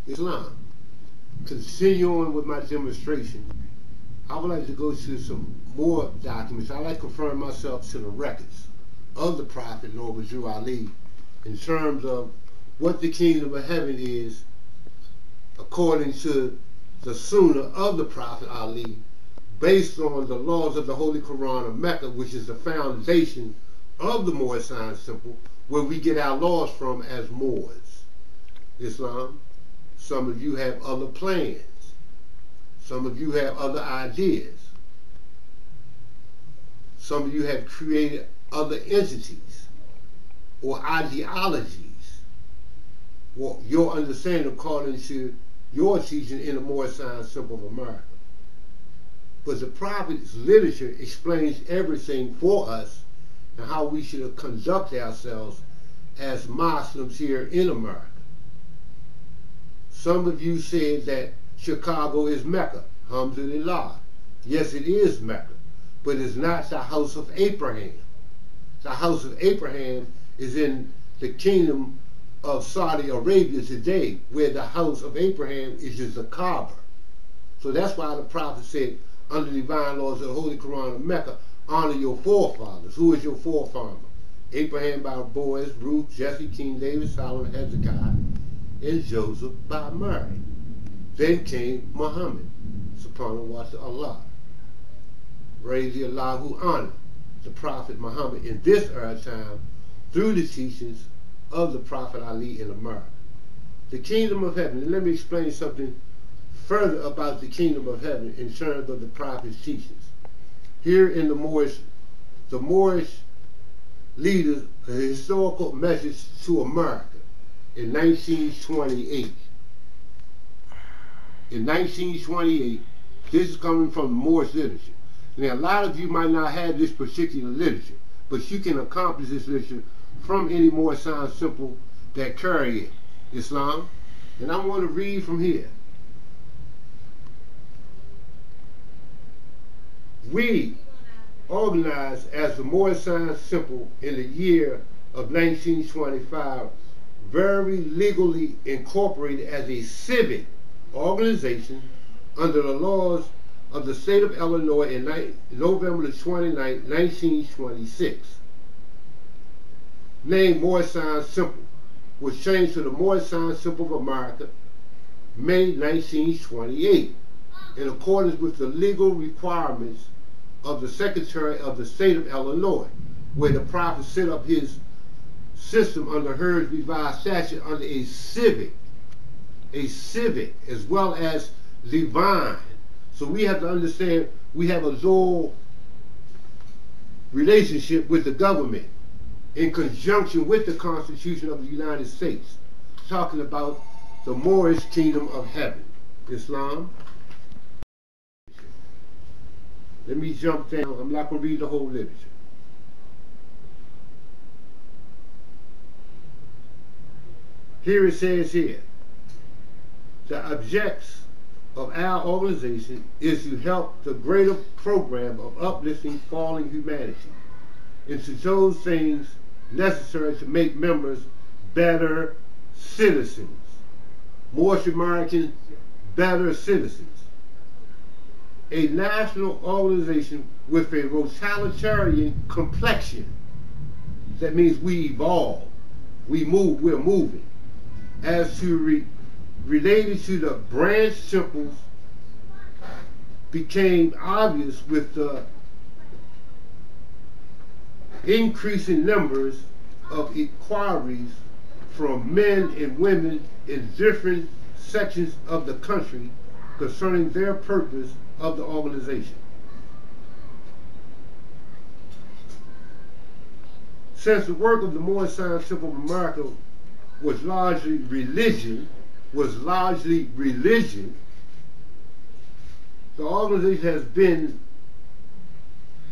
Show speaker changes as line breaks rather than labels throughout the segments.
Islam. Continuing with my demonstration, I would like to go to some more documents. I like to confirm myself to the records of the Prophet Noble Drew Ali in terms of what the kingdom of heaven is according to the Sunnah of the Prophet Ali, based on the laws of the Holy Quran of Mecca, which is the foundation of the Moorish Science Temple, where we get our laws from as Moors. Islam. Some of you have other plans. Some of you have other ideas. Some of you have created other entities or ideologies, or your understanding according to your teaching in the Moorish Science Temple of America. But the Prophet's literature explains everything for us and how we should conduct ourselves as Muslims here in America. Some of you said that Chicago is Mecca. Alhamdulillah. Yes, it is Mecca, but it's not the house of Abraham. The house of Abraham is in the kingdom of Saudi Arabia today, where the house of Abraham is just the Kaaba. So that's why the Prophet said, under the divine laws of the Holy Quran of Mecca, honor your forefathers. Who is your forefather? Abraham by Boaz, Ruth, Jesse, King David, Solomon, Hezekiah, and Joseph by Mary. Then came Muhammad, subhanahu wa ta'ala. Raise Allahu honor the Prophet Muhammad in this era time through the teachings of the Prophet Ali in America. The kingdom of heaven, and let me explain something further about the kingdom of heaven in terms of the Prophet's teachings. Here in the Moorish leaders, a historical message to America in 1928. In 1928, this is coming from the Moorish literature. Now, a lot of you might not have this particular literature, but you can accomplish this literature from any Moorish Science Temple that carry it, Islam. And I want to read from here. We organized as the Moorish Science Temple in the year of 1925, very legally incorporated as a civic organization under the laws of the state of Illinois in November the 29th, 1926. Named Moorish Science Temple, was changed to the Moorish Science Temple of America, May 1928, in accordance with the legal requirements of the Secretary of the State of Illinois, where the Prophet set up his system under her revised statute under a civic as well as divine. So we have to understand we have a dual relationship with the government in conjunction with the Constitution of the United States, talking about the Moorish Kingdom of Heaven, Islam. Let me jump down. I'm not going to read the whole literature. Here it says here, the objects of our organization is to help the greater program of uplifting falling humanity into those things necessary to make members better citizens. Moorish American better citizens. A national organization with a rotalitarian complexion. That means we evolve, we move, we're moving. As to related to the branch temples became obvious with the increasing numbers of inquiries from men and women in different sections of the country concerning their purpose of the organization. Since the work of the Moorish Science Temple of America was largely religion, the organization has been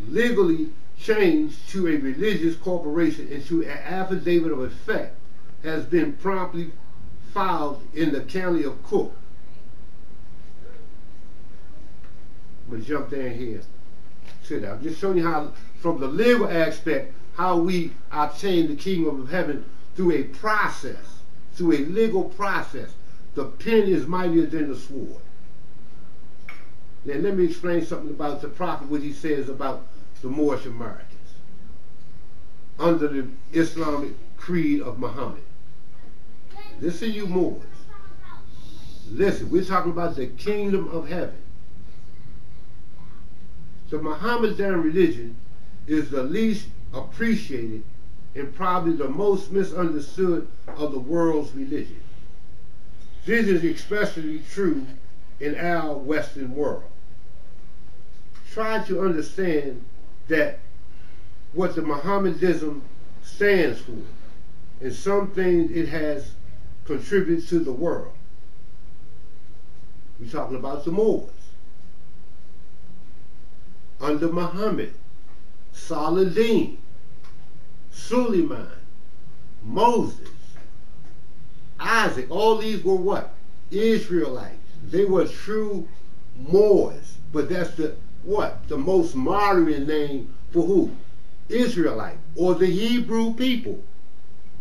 legally changed to a religious corporation, and to an affidavit of effect has been promptly filed in the county of Cook. I'm going to jump down here to that. I'm just showing you how, from the legal aspect, how we obtain the kingdom of heaven through a process, through a legal process. The pen is mightier than the sword. Now let me explain something about the prophet, what he says about the Moorish Americans under the Islamic creed of Muhammad. Listen, you Moors. Listen, we're talking about the kingdom of heaven. The Mohammedan religion is the least appreciated and probably the most misunderstood of the world's religion. This is especially true in our Western world. Try to understand that what the Mohammedanism stands for and some things it has contributed to the world. We're talking about the Moors. Under Muhammad, Saladin, Suleiman, Moses, Isaac, all these were what? Israelites. They were true Moors. But that's the what? The most modern name for who? Israelite, or the Hebrew people.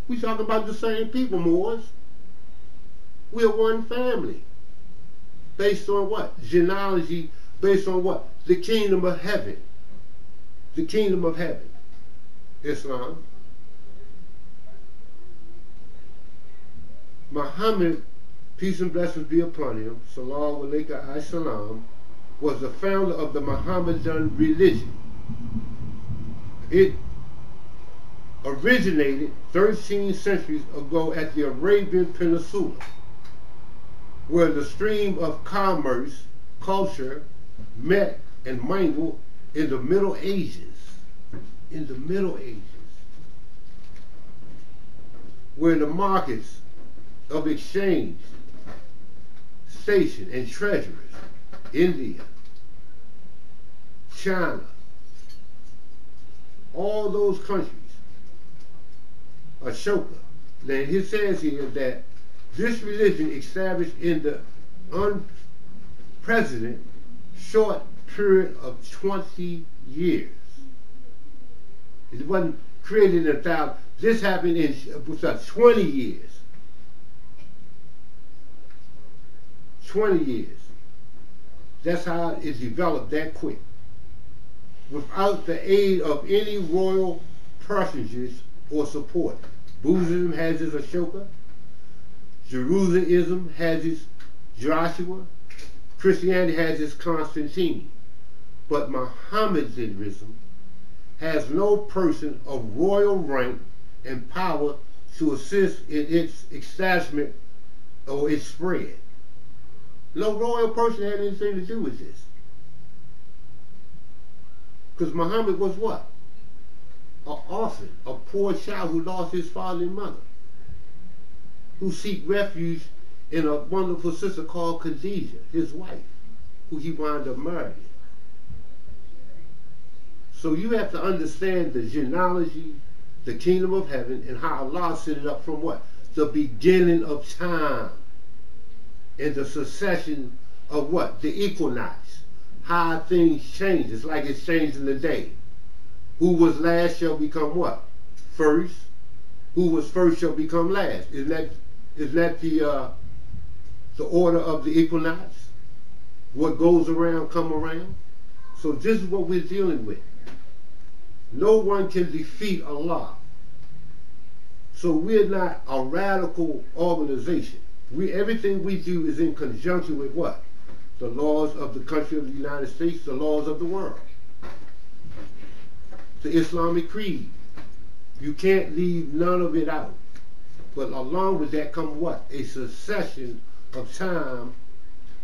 We talking about the same people, Moors. We're one family. Based on what? Genealogy, based on what? The kingdom of heaven. The kingdom of heaven. Islam. Muhammad, peace and blessings be upon him, Sallallahu Alaihi Wasallam, was the founder of the Mohammedan religion. It originated 13 centuries ago at the Arabian Peninsula, where the stream of commerce, culture, met and mingled in the Middle Ages. In the Middle Ages, where the markets of exchange, station, and treasuries, India, China, all those countries, Ashoka. Now it says here that this religion established in the unprecedented short period of 20 years. It wasn't created in 1,000. This happened in 20 years. 20 years. That's how it developed that quick. Without the aid of any royal personages or support. Buddhism has its Ashoka. Jerusalem has its Joshua. Christianity has its Constantine. But Mohammedanism has no person of royal rank and power to assist in its establishment or its spread. No royal person had anything to do with this. Because Muhammad was what? An orphan, a poor child who lost his father and mother, who seek refuge in a wonderful sister called Khadijah, his wife, who he wound up marrying. So you have to understand the genealogy, the kingdom of heaven, and how Allah set it up from what? The beginning of time. And the succession of what? The equinox. How things change. It's like it's changing the day. Who was last shall become what? First. Who was first shall become last. Is that the order of the equinox? What goes around come around? So this is what we're dealing with. No one can defeat Allah. So we're not a radical organization. Everything we do is in conjunction with what? The laws of the country of the United States, the laws of the world. The Islamic creed. You can't leave none of it out. But along with that comes what? A succession of time,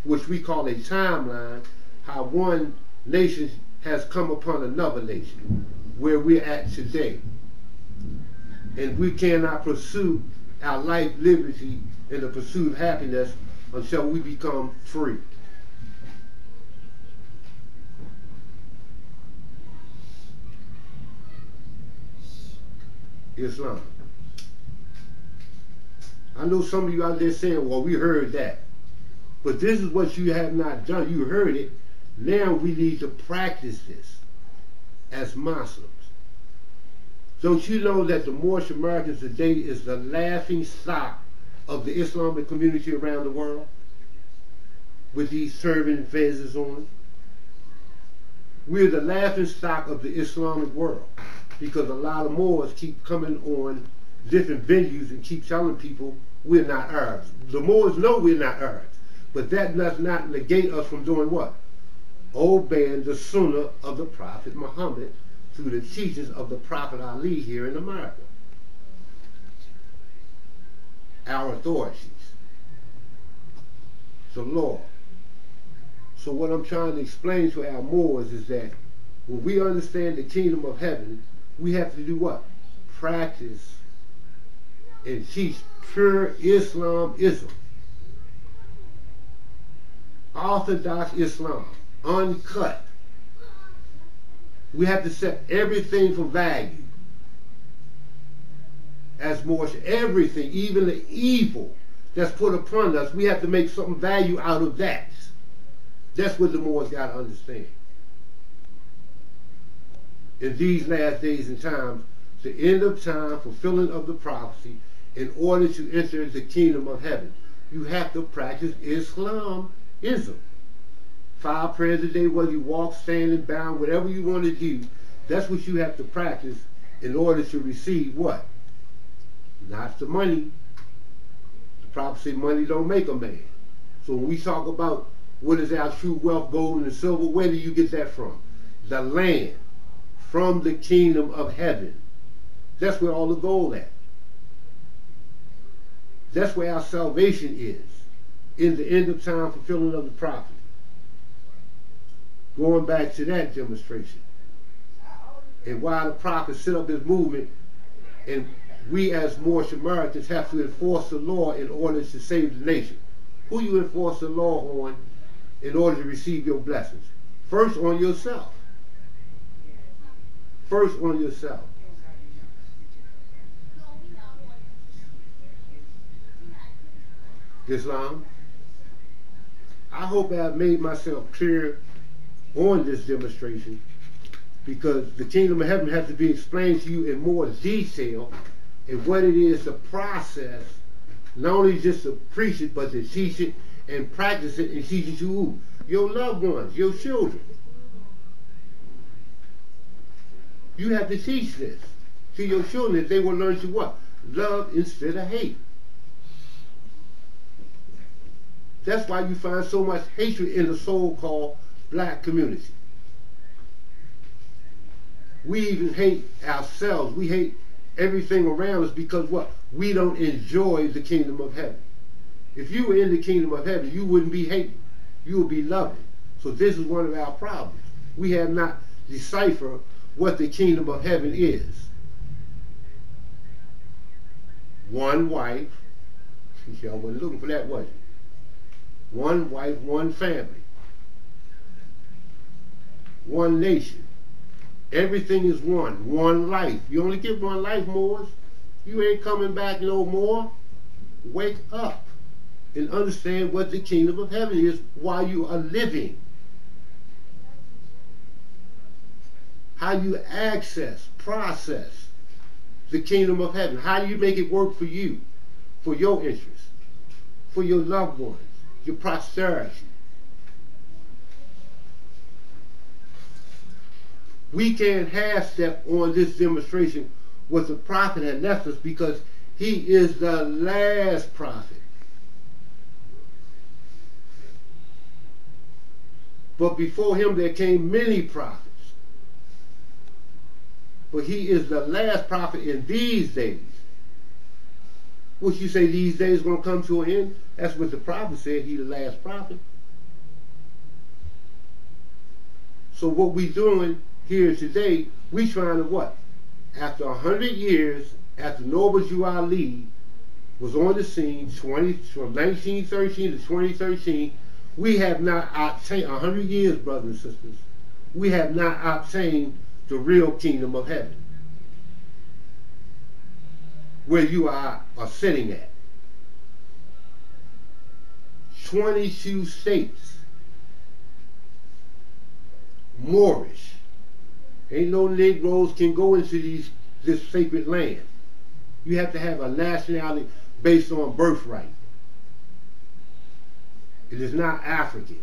which we call a timeline, how one nation has come upon another nation, where we're at today. And we cannot pursue our life, liberty, and the pursuit of happiness until we become free. Islam. I know some of you out there saying, well, we heard that. But this is what you have not done. You heard it. Now we need to practice this as Muslims. Don't you know that the Moorish Americans today is the laughing stock of the Islamic community around the world with these turban and fezzes on. We're the laughing stock of the Islamic world because a lot of Moors keep coming on different venues and keep telling people we're not Arabs. The Moors know we're not Arabs, but that does not negate us from doing what? Obeying the Sunnah of the Prophet Muhammad through the teachings of the Prophet Ali here in America. Our authorities, the law. So what I'm trying to explain to our Moors is that when we understand the kingdom of heaven, we have to do what? Practice and teach pure Islamism. Orthodox Islam, uncut. We have to set everything for value. As Moors, everything, even the evil that's put upon us, we have to make some value out of that. That's what the Moors got to understand. In these last days and times, the end of time, fulfilling of the prophecy, in order to enter the kingdom of heaven, you have to practice Islamism. 5 prayers a day, whether you walk, standing, bound, whatever you want to do, that's what you have to practice in order to receive what? Not the money. The prophet said money don't make a man. So when we talk about what is our true wealth, gold and silver, where do you get that from? The land, from the kingdom of heaven. That's where all the gold at. That's where our salvation is, in the end of time fulfilling of the prophet. Going back to that demonstration. And while the prophet set up his movement, and we as Moorish Americans have to enforce the law in order to save the nation. Who you enforce the law on in order to receive your blessings? First on yourself. First on yourself. Islam. I hope I've made myself clear on this demonstration, because the kingdom of heaven has to be explained to you in more detail and what it is, the process, not only just to preach it, but to teach it and practice it and teach it to who? Your loved ones, your children. You have to teach this to your children. They will learn to what? Love instead of hate. That's why you find so much hatred in the so-called black community. We even hate ourselves. We hate everything around us because what? We don't enjoy the kingdom of heaven. If you were in the kingdom of heaven, you wouldn't be hating. You would be loving. So this is one of our problems. We have not deciphered what the kingdom of heaven is. One wife. Y'all wasn't looking for that, was you? One wife, one family. One nation. Everything is one. One life. You only get one life, Moors. You ain't coming back no more. Wake up and understand what the kingdom of heaven is while you are living. How you access, process the kingdom of heaven. How do you make it work for you, for your interests, for your loved ones, your posterity? We can't half-step on this demonstration what the prophet had left us, because he is the last prophet. But before him there came many prophets. But he is the last prophet in these days. What you say these days are going to come to an end? That's what the prophet said, he's the last prophet. So what we doing here today, we trying to what? After 100 years, after Noble Jew Ali was on the scene, from 1913 to 2013, we have not obtained, 100 years, brothers and sisters, we have not obtained the real kingdom of heaven, where you are sitting at. 22 states, Moorish. Ain't no Negroes can go into this sacred land. You have to have a nationality. based on birthright. It is not African.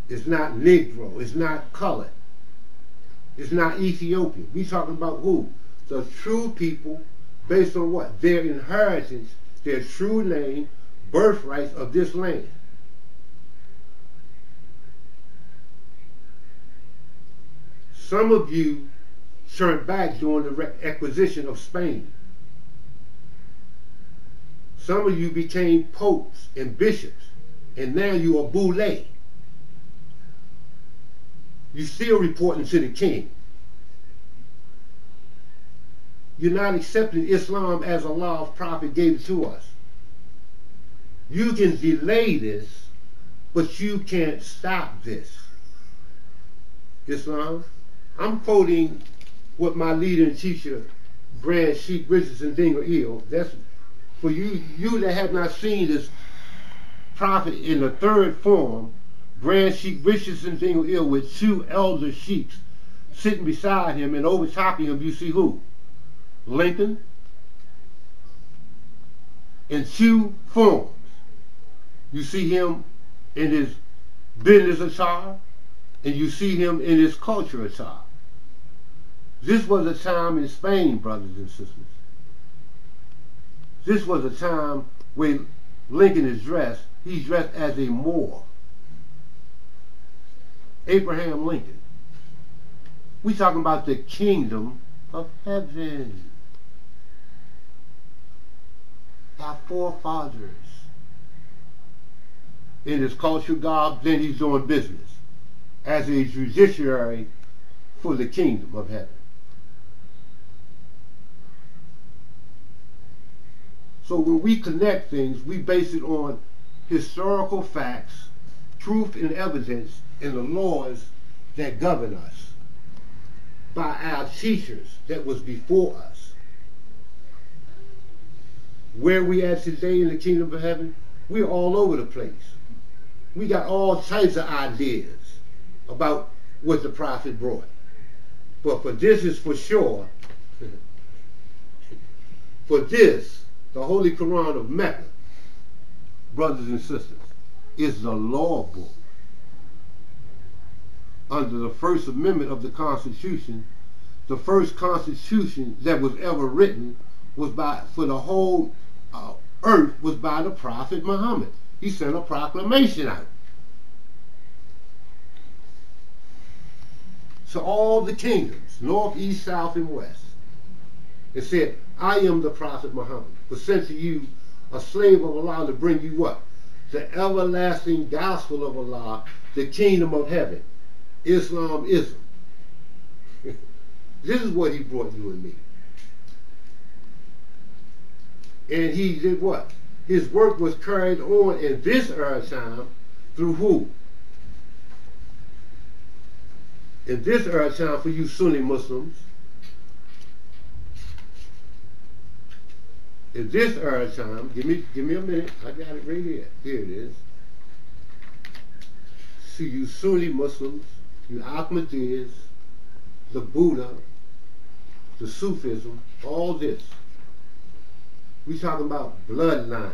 It's not Negro. It's not colored. It's not Ethiopian. We talking about who? The true people based on what? Their inheritance, their true name, birthrights of this land. Some of you turned back during the acquisition of Spain. Some of you became popes and bishops, and now you are boule. You still reporting to the king. You're not accepting Islam as Allah's prophet gave it to us. You can delay this, but you can't stop this. Islam. I'm quoting what my leader and teacher, Grand Sheikh Richardson Dingle-Eel, that's for you that have not seen this prophet in the third form, Grand Sheikh Richardson Dingle-Eel with two elder sheiks sitting beside him, and over top of him you see who? Lincoln, in two forms. You see him in his business attire, and you see him in his culture attire. This was a time in Spain, brothers and sisters. This was a time when Lincoln is dressed. He's dressed as a Moor. Abraham Lincoln. We talking about the kingdom of heaven. Our forefathers. In his culture garb, then he's doing business as a judiciary for the kingdom of heaven. So when we connect things, we base it on historical facts, truth and evidence, and the laws that govern us by our teachers that was before us. Where we at today in the kingdom of heaven, we're all over the place. We got all types of ideas about what the prophet brought. But for this is for sure, for this, the Holy Quran of Mecca, brothers and sisters, is the law book. Under the First Amendment of the Constitution, the first Constitution that was ever written was for the whole earth was by the Prophet Muhammad. He sent a proclamation out to all the kingdoms, north, east, south, and west. It said, I am the Prophet Muhammad, was sent to you, a slave of Allah, to bring you what? The everlasting gospel of Allah, the kingdom of heaven, Islamism. This is what he brought you and me. And he did what? His work was carried on in this era time through who? In this era time for you Sunni Muslims. In this era time, give me a minute. I got it right here. Here it is. See you Sunni Muslims, you Ahmadis, the Buddha, the Sufism, all this. We talking about bloodline.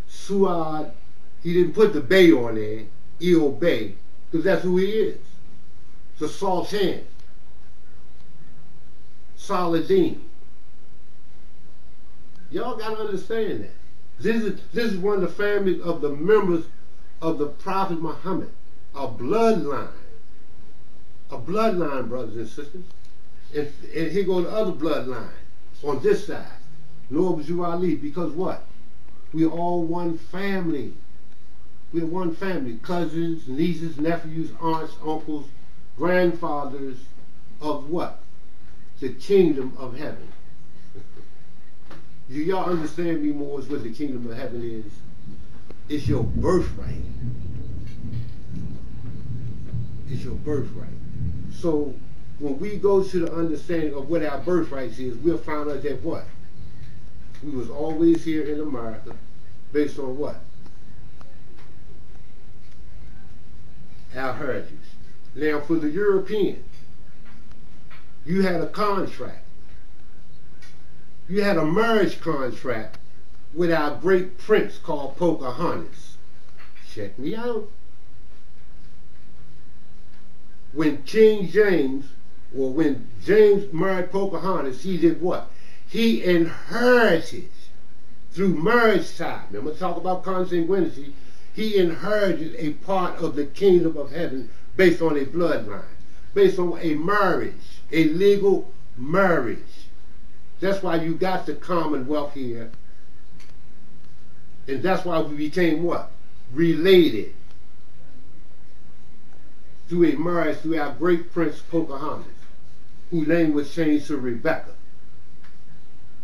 Suad, he didn't put the Bey on there, Eel Bey, because that's who he is. The Sultan. Saladin. Y'all got to understand that. This is one of the families of the members of the Prophet Muhammad. A bloodline. A bloodline, brothers and sisters. And here go the other bloodline on this side. Noble Jew Ali, because what? We're all one family. We're one family. Cousins, nieces, nephews, aunts, uncles, grandfathers of what? The kingdom of heaven. Do y'all understand me more as what the kingdom of heaven is? It's your birthright. It's your birthright. So when we go to the understanding of what our birthright is, we'll find out that what? We was always here in America based on what? Our heritage. Now for the European, you had a contract. You had a marriage contract with our great prince called Pocahontas. Check me out. When King James, or when James married Pocahontas, he did what? He inherited, through marriage tie, remember talk about consanguinity, he inherited a part of the kingdom of heaven based on a bloodline, based on a marriage, a legal marriage. That's why you got the Commonwealth here. And that's why we became what? Related. Through a marriage through our great prince Pocahontas, whose name was changed to Rebecca.